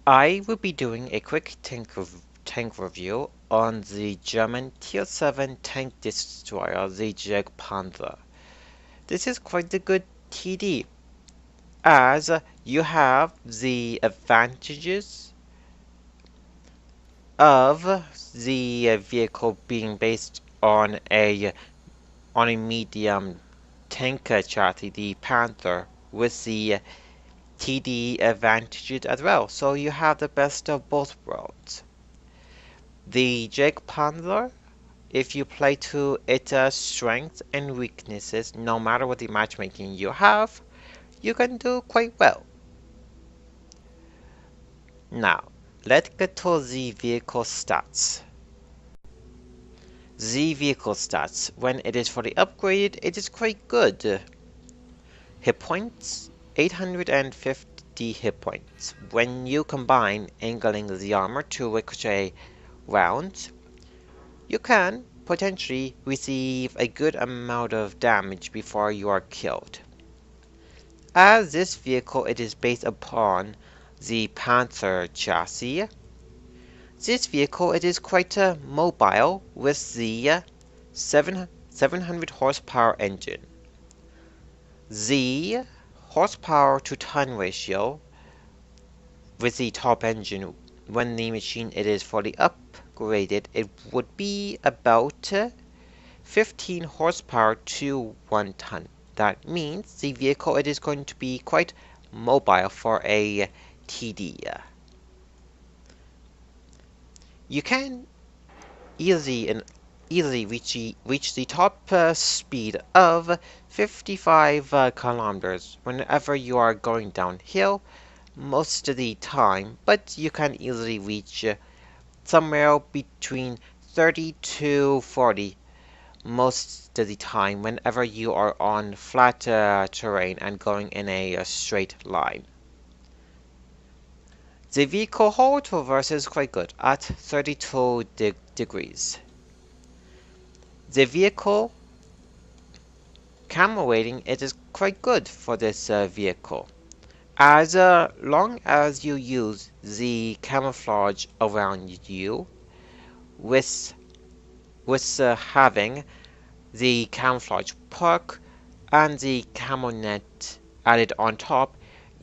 I will be doing a quick tank review on the German Tier 7 tank destroyer, the jagdpanther. This is quite a good TD, as you have the advantages of the vehicle being based on a medium tanker chassis, the Panther, with the TD advantages as well. So you have the best of both worlds. The jagdpanther, if you play to its strengths and weaknesses, no matter what the matchmaking you have, you can do quite well. Now, let's get to the vehicle stats. The vehicle stats, when it is fully upgraded, it is quite good. Hit points, 850 hit points. When you combine angling the armor to ricochet rounds, you can potentially receive a good amount of damage before you are killed. As this vehicle it is based upon the Panther chassis, this vehicle it is quite mobile with the 700 horsepower engine. The horsepower to ton ratio with the top engine, when the machine it is fully upgraded, it would be about 15 horsepower to 1 ton. That means the vehicle it is going to be quite mobile for a TD. You can easily reach the top speed of 55 kilometers whenever you are going downhill most of the time, but you can easily reach somewhere between 30 to 40 most of the time whenever you are on flat terrain and going in a straight line. The vehicle hold traverse is quite good at 32 degrees. The vehicle camera rating it is quite good for this vehicle. As long as you use the camouflage around you with having the camouflage perk and the camo net added on top,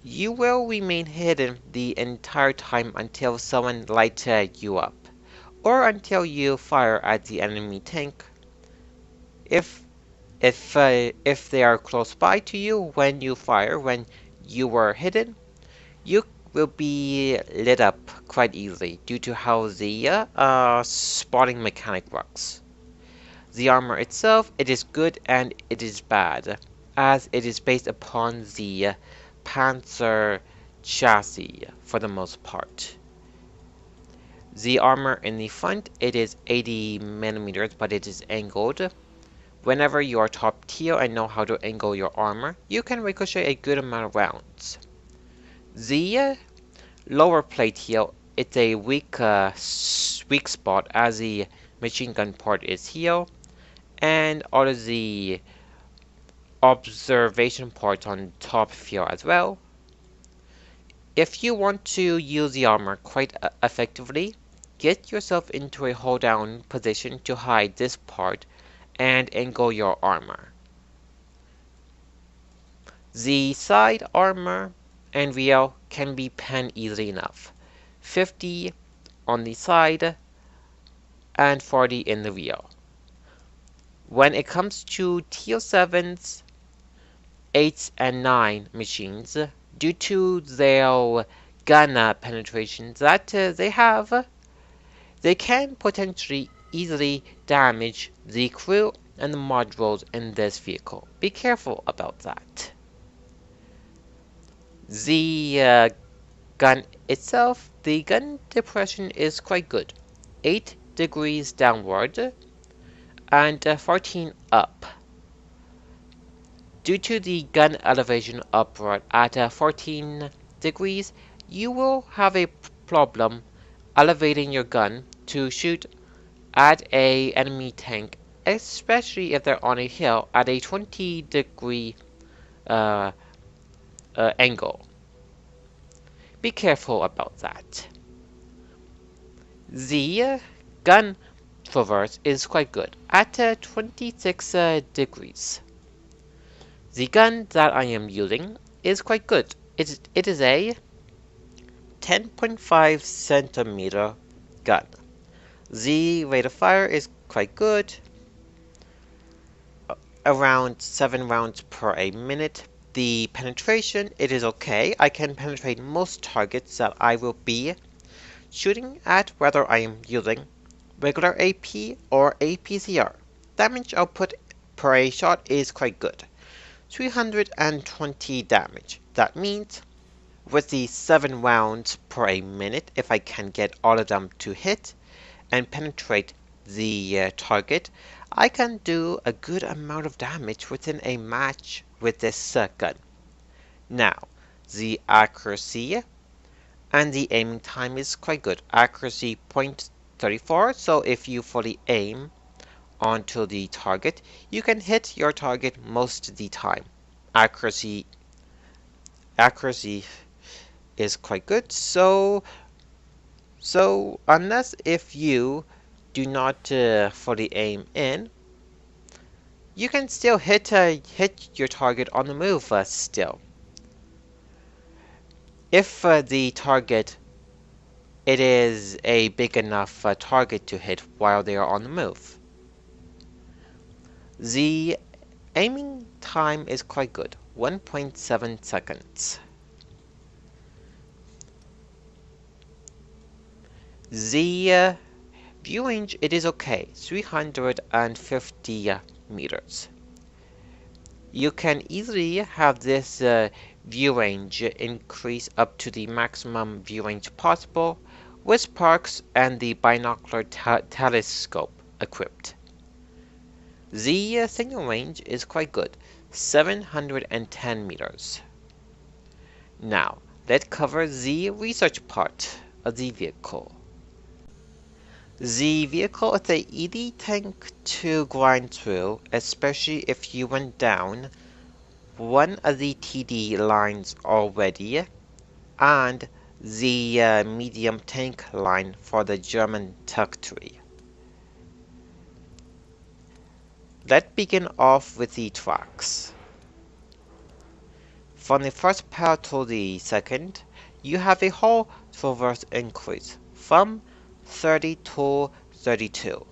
you will remain hidden the entire time until someone lights you up, or until you fire at the enemy tank. If they are close by to you when you fire, when you were hidden, you will be lit up quite easily due to how the spotting mechanic works. The armor itself, it is good and it is bad, as it is based upon the Panzer chassis for the most part. The armor in the front, it is 80 millimeters, but it is angled. Whenever you are top tier and know how to angle your armor, you can ricochet a good amount of rounds. The lower plate here, it's a weak spot, as the machine gun port is here, and all of the observation ports on top here as well. If you want to use the armor quite effectively, get yourself into a hold down position to hide this part and angle your armor. The side armor and rear can be penned easily enough. 50 on the side and 40 in the rear. When it comes to Tier 7s, 8s and 9 machines, due to their gun penetration that they have, they can potentially easily damage the crew and the modules in this vehicle. Be careful about that. The gun itself, the gun depression is quite good. 8 degrees downward and 14 up. Due to the gun elevation upward at 14 degrees, you will have a problem elevating your gun to shoot at a enemy tank, especially if they're on a hill at a 20-degree angle. be careful about that. The gun traverse is quite good at 26 degrees. The gun that I am using is quite good. It is a 10.5 centimeter gun. The rate of fire is quite good, around 7 rounds per a minute. The penetration, it is okay. I can penetrate most targets that I will be shooting at, whether I am using regular AP or APCR. Damage output per a shot is quite good. 320 damage. That means with the 7 rounds per a minute, if I can get all of them to hit and penetrate the target, I can do a good amount of damage within a match with this gun. Now, the accuracy and the aiming time is quite good. Accuracy 0.34, so if you fully aim onto the target, you can hit your target most of the time. Accuracy is quite good, so unless if you do not fully aim in, you can still hit your target on the move still. If the target, it is a big enough target to hit while they are on the move. The aiming time is quite good, 1.7 seconds. The view range, it is okay, 350 meters. You can easily have this view range increase up to the maximum view range possible with sparks and the binocular telescope equipped. The signal range is quite good, 710 meters. Now, let's cover the research part of the vehicle. The vehicle is an easy tank to grind through, especially if you went down one of the TD lines already and the medium tank line for the German territory. Let's begin off with the tracks. From the first pair to the second, you have a whole traverse increase from 30 to 32.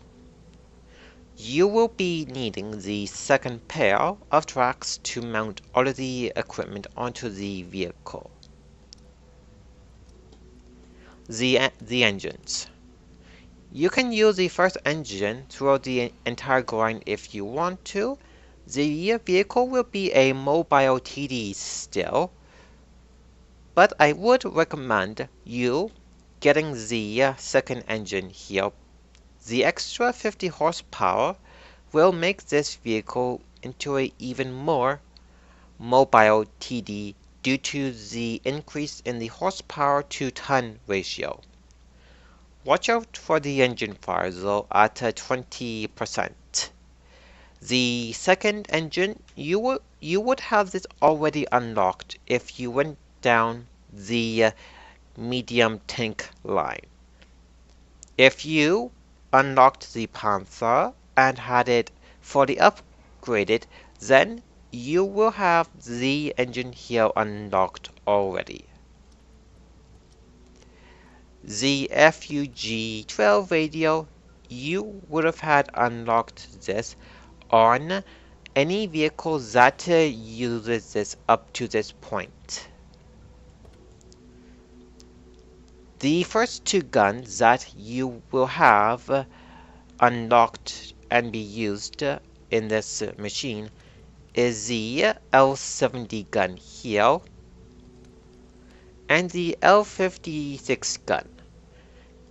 You will be needing the second pair of tracks to mount all of the equipment onto the vehicle. The engines. You can use the first engine throughout the entire grind if you want to. The vehicle will be a mobile TD still, but I would recommend you getting the second engine here. The extra 50 horsepower will make this vehicle into an even more mobile TD due to the increase in the horsepower to ton ratio. Watch out for the engine fire though at 20%. The second engine, you would have this already unlocked if you went down the medium tank line. If you unlocked the Panther and had it fully upgraded, then you will have the engine here unlocked already. The FUG-12 radio, you would have had unlocked this on any vehicle that uses this up to this point. The first two guns that you will have unlocked and be used in this machine is the L70 gun here and the L56 gun.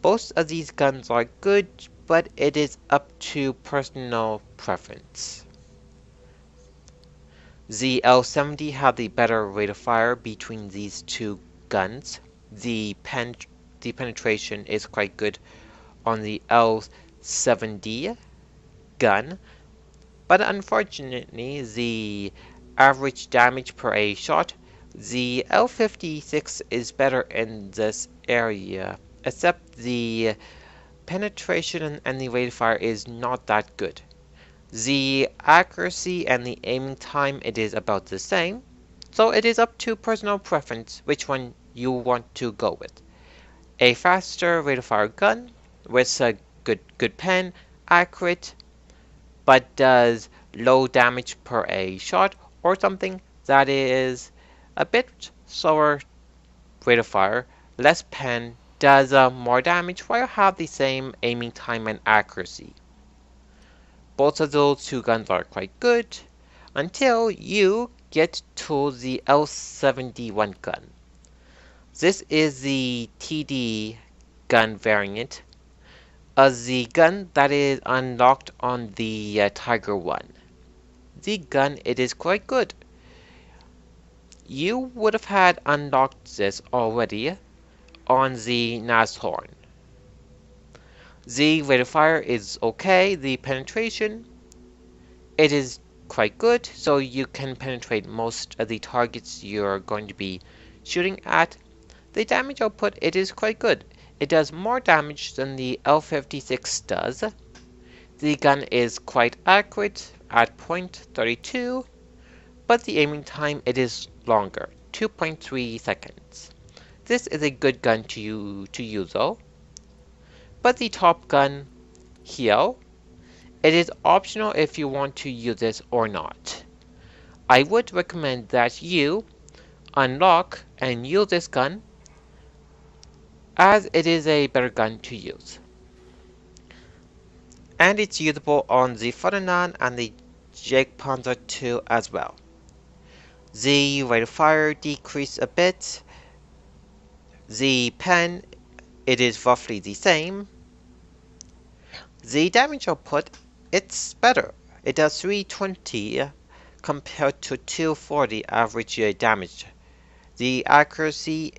Both of these guns are good, but it is up to personal preference. The L70 had the better rate of fire between these two guns. The penetration is quite good on the L70 gun, but unfortunately the average damage per a shot The L56 is better in this area, except the penetration and the rate of fire is not that good. The accuracy and the aiming time, it is about the same, so it is up to personal preference which one you want to go with. A faster rate of fire gun with a good pen, accurate, but does low damage per a shot, or something that is a bit slower rate of fire, less pen, does more damage while have the same aiming time and accuracy. Both of those two guns are quite good until you get to the L71 gun. This is the TD gun variant of the gun that is unlocked on the Tiger 1. The gun, it is quite good. You would have had unlocked this already on the Nashorn. The rate of fire is okay, the penetration, it is quite good, so you can penetrate most of the targets you're going to be shooting at. The damage output, it is quite good. It does more damage than the L56 does. The gun is quite accurate at .32, but the aiming time, it is longer, 2.3 seconds. This is a good gun to use though. But the top gun here, it is optional if you want to use this or not. I would recommend that you unlock and use this gun, as it is a better gun to use. And it's usable on the Ferdinand and the Jagdpanther 2 as well. The rate of fire decreased a bit. The pen, it is roughly the same. The damage output, it's better. It does 320 compared to 240 average damage. The accuracy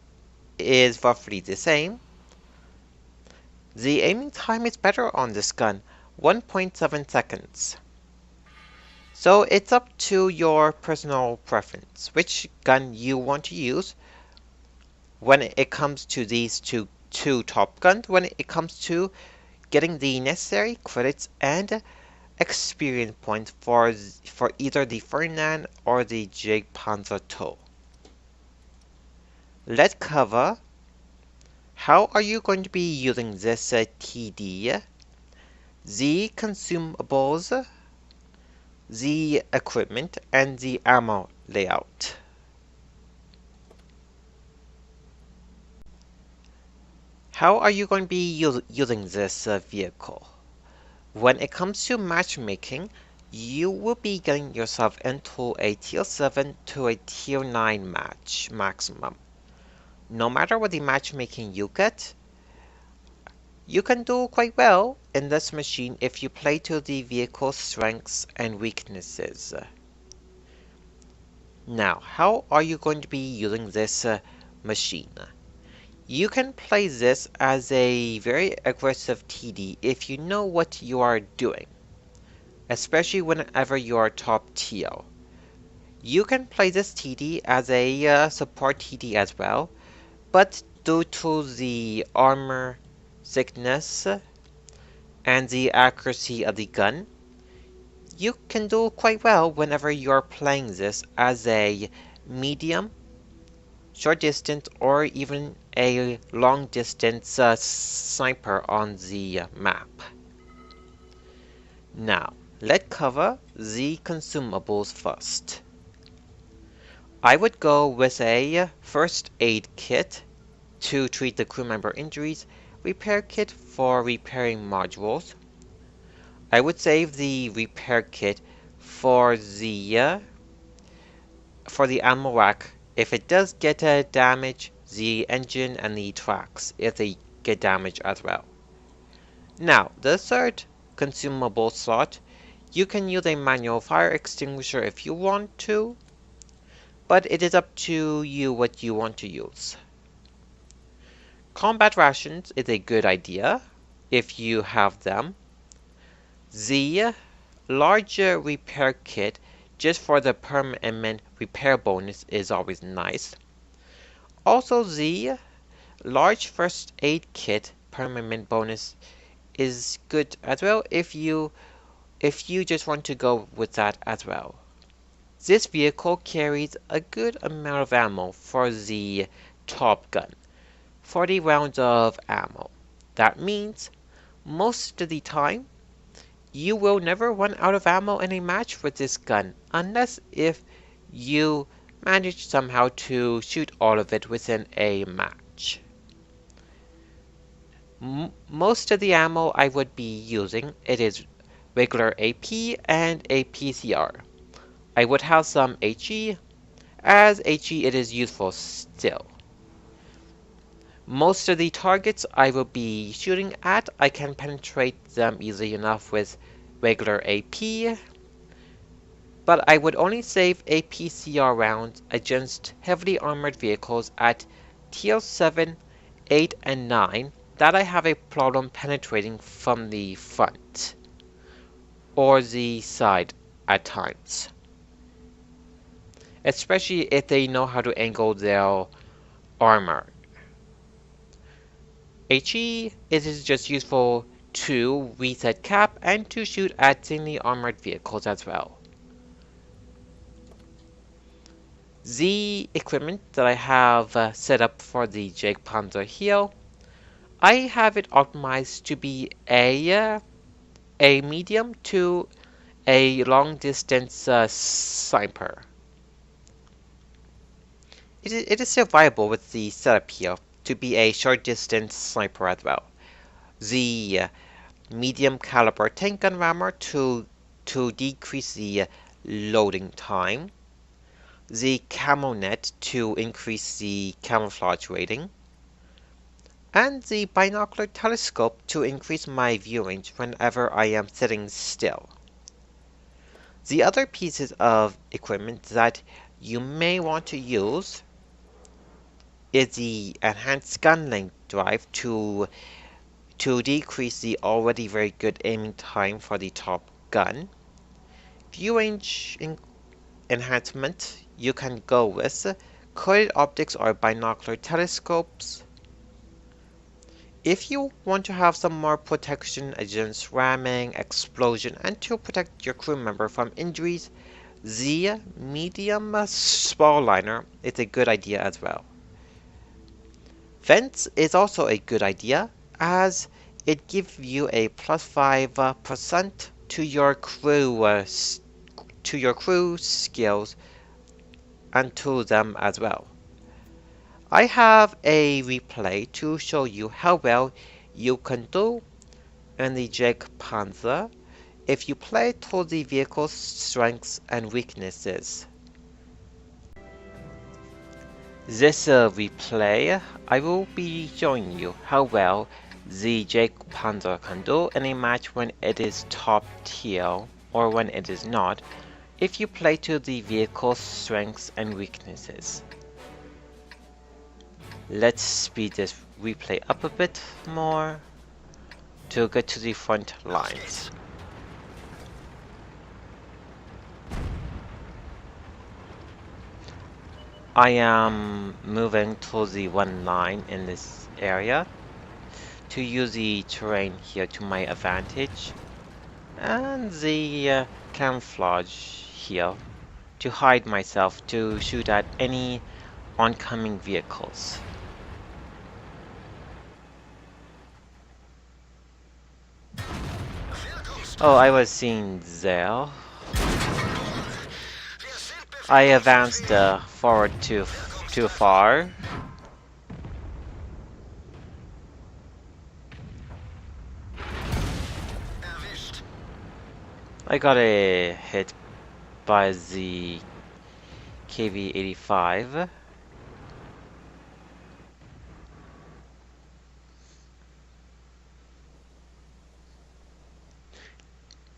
is roughly the same. The aiming time is better on this gun, 1.7 seconds. So it's up to your personal preference, which gun you want to use when it comes to these two top guns, when it comes to getting the necessary credits and experience points for either the Ferdinand or the jagdpanther 2. Let's cover how are you going to be using this TD, the consumables, the equipment, and the ammo layout. How are you going to be using this vehicle? When it comes to matchmaking, you will be getting yourself into a tier 7 to a tier 9 match maximum. No matter what the matchmaking you get, you can do quite well in this machine if you play to the vehicle's strengths and weaknesses. Now, how are you going to be using this machine? You can play this as a very aggressive TD if you know what you are doing, especially whenever you are top tier. You can play this TD as a support TD as well, but due to the armor thickness and the accuracy of the gun, you can do quite well whenever you're playing this as a medium, short distance, or even a long distance sniper on the map. Now, let's cover the consumables first. I would go with a first aid kit to treat the crew member injuries, repair kit for repairing modules. I would save the repair kit for the ammo rack if it does get damage, the engine and the tracks if they get damaged as well. Now, the third consumable slot, you can use a manual fire extinguisher if you want to, but it is up to you what you want to use. Combat rations is a good idea if you have them. The larger repair kit just for the permanent repair bonus is always nice. Also, the large first aid kit permanent bonus is good as well if you just want to go with that as well. This vehicle carries a good amount of ammo for the Top Gun, 40 rounds of ammo. That means most of the time you will never run out of ammo in a match with this gun, unless if you manage somehow to shoot all of it within a match. Most of the ammo I would be using, it is regular AP and a PCR. I would have some HE, as HE it is useful still. Most of the targets I will be shooting at, I can penetrate them easily enough with regular AP, but I would only save APCR rounds against heavily armored vehicles at Tier 7, 8, and 9 that I have a problem penetrating from the front or the side at times. Especially if they know how to angle their armor. HE, it is just useful to reset cap and to shoot at thinly armored vehicles as well. The equipment that I have set up for the jagdpanther here, I have it optimized to be a medium to a long distance sniper. It is survivable with the setup here to be a short distance sniper as well. The medium caliber tank gun rammer to decrease the loading time. The camo net to increase the camouflage rating. And the binocular telescope to increase my view range whenever I am sitting still. The other pieces of equipment that you may want to use is the enhanced gun length drive to decrease the already very good aiming time for the Top Gun. View range enhancement you can go with coiled optics or binocular telescopes. If you want to have some more protection against ramming, explosion, and to protect your crew member from injuries, the medium spall liner is a good idea as well. Vents is also a good idea, as it gives you a plus 5% to your crew skills and to them as well. I have a replay to show you how well you can do in the jagdpanther if you play to the vehicle's strengths and weaknesses. This replay, I will be showing you how well the jagdpanther can do in a match when it is top tier or when it is not, if you play to the vehicle's strengths and weaknesses. Let's speed this replay up a bit more to get to the front lines. I am moving to the 1 line in this area to use the terrain here to my advantage and the camouflage here to hide myself to shoot at any oncoming vehicles. Oh, I was seen there. I advanced forward too far. I got a hit by the KV-85.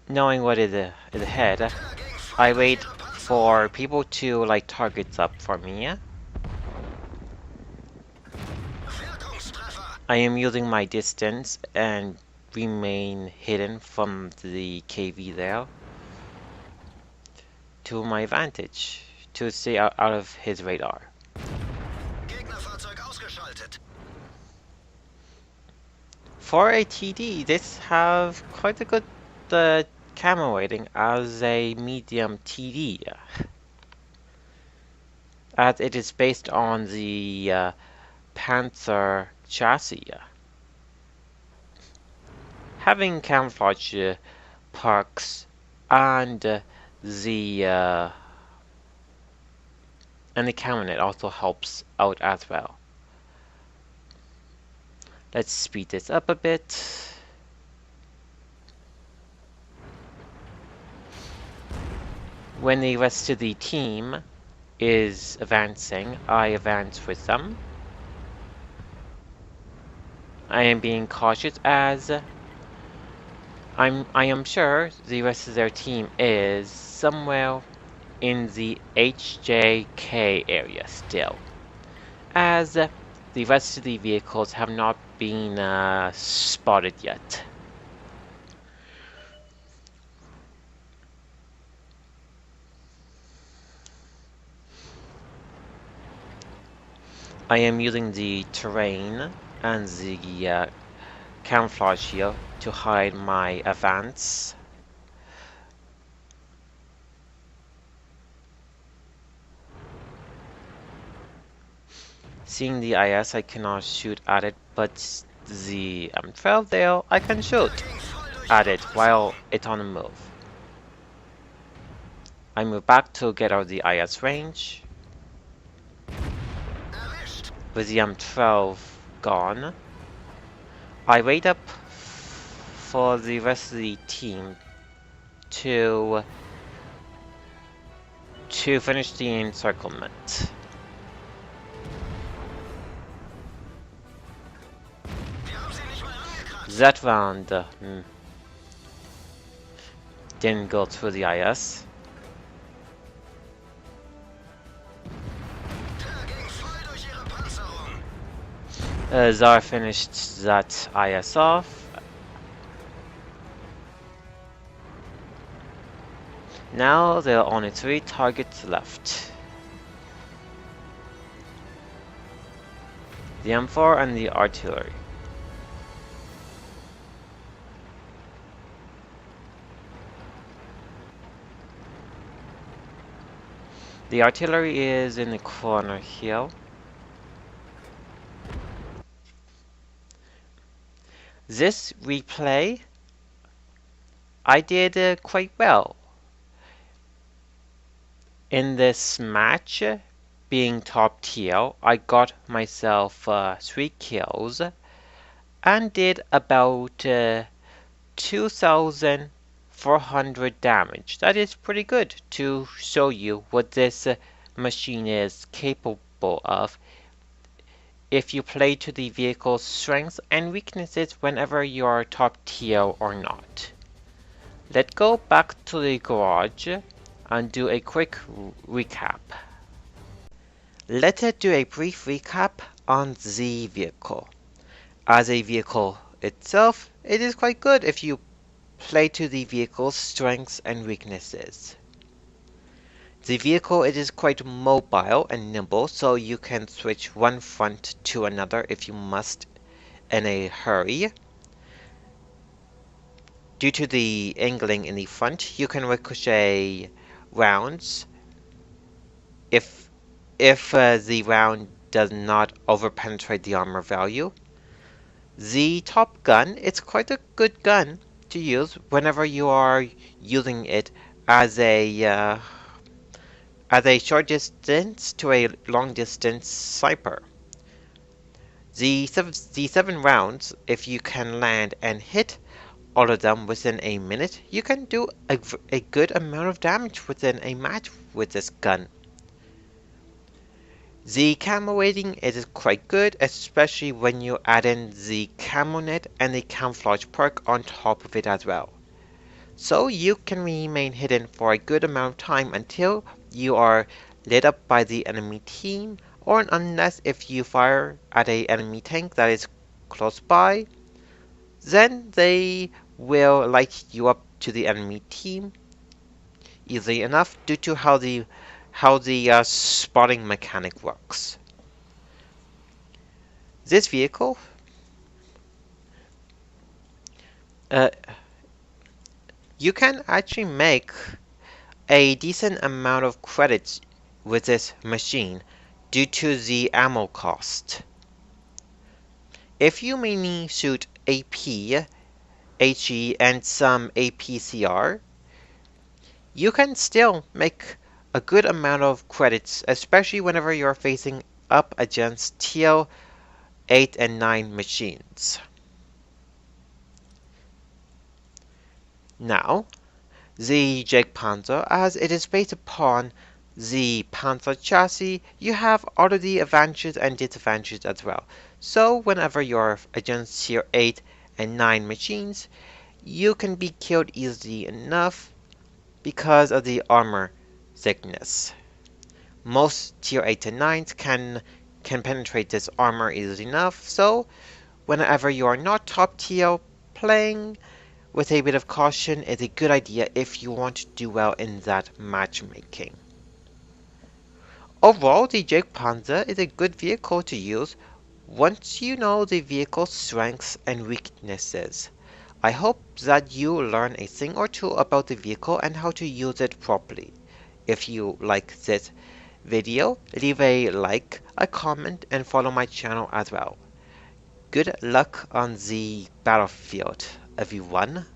Knowing what is ahead, I wait for people to light targets up for me. I am using my distance and remain hidden from the KV there to my advantage to stay out of his radar. For a TD, this have quite a good camo rating as a medium TD, as it is based on the Panther chassis. Having camouflage perks and the camo net also helps out as well. Let's speed this up a bit. When the rest of the team is advancing, I advance with them. I am being cautious as I am sure the rest of their team is somewhere in the HJK area still, as the rest of the vehicles have not been spotted yet. I am using the terrain and the camouflage here to hide my advance. Seeing the IS, I cannot shoot at it, but the M12 there, I can shoot at it while it's on the move. I move back to get out of the IS range. With the M12 gone, I wait up for the rest of the team to finish the encirclement. That round didn't go through the IS. Zar finished that IS off. Now there are only 3 targets left. The M4 and the artillery. The artillery is in the corner here. This replay, I did quite well. In this match, being top tier, I got myself 3 kills and did about 2,400 damage. That is pretty good to show you what this machine is capable of if you play to the vehicle's strengths and weaknesses whenever you are top tier or not. Let's go back to the garage and do a quick recap. Let's do a brief recap on the vehicle. As a vehicle itself, it is quite good if you play to the vehicle's strengths and weaknesses. The vehicle, it is quite mobile and nimble, so you can switch one front to another if you must in a hurry. Due to the angling in the front, you can ricochet rounds if the round does not overpenetrate the armor value. The top gun, it's quite a good gun to use whenever you are using it as a short distance to a long distance sniper. The 7 rounds, if you can land and hit all of them within a minute, you can do a good amount of damage within a match with this gun. The camo rating is quite good, especially when you add in the camo net and the camouflage perk on top of it as well. So you can remain hidden for a good amount of time until you are lit up by the enemy team, or unless if you fire at an enemy tank that is close by, then they will light you up to the enemy team. easily enough due to how the spotting mechanic works. This vehicle, uh, you can actually make a decent amount of credits with this machine due to the ammo cost. If you mainly shoot AP, HE, and some APCR, you can still make a good amount of credits, especially whenever you're facing up against TL 8 and 9 machines. Now, the jagdpanther, as it is based upon the Panther chassis, you have all of the advantages and disadvantages as well. So whenever you're against tier 8 and 9 machines, you can be killed easily enough because of the armor thickness. Most tier 8 and 9s can penetrate this armor easily enough, so whenever you are not top tier, playing with a bit of caution is a good idea if you want to do well in that matchmaking. Overall, the jagdpanther is a good vehicle to use once you know the vehicle's strengths and weaknesses. I hope that you learn a thing or two about the vehicle and how to use it properly. If you like this video, leave a like, a comment, and follow my channel as well. Good luck on the battlefield, everyone.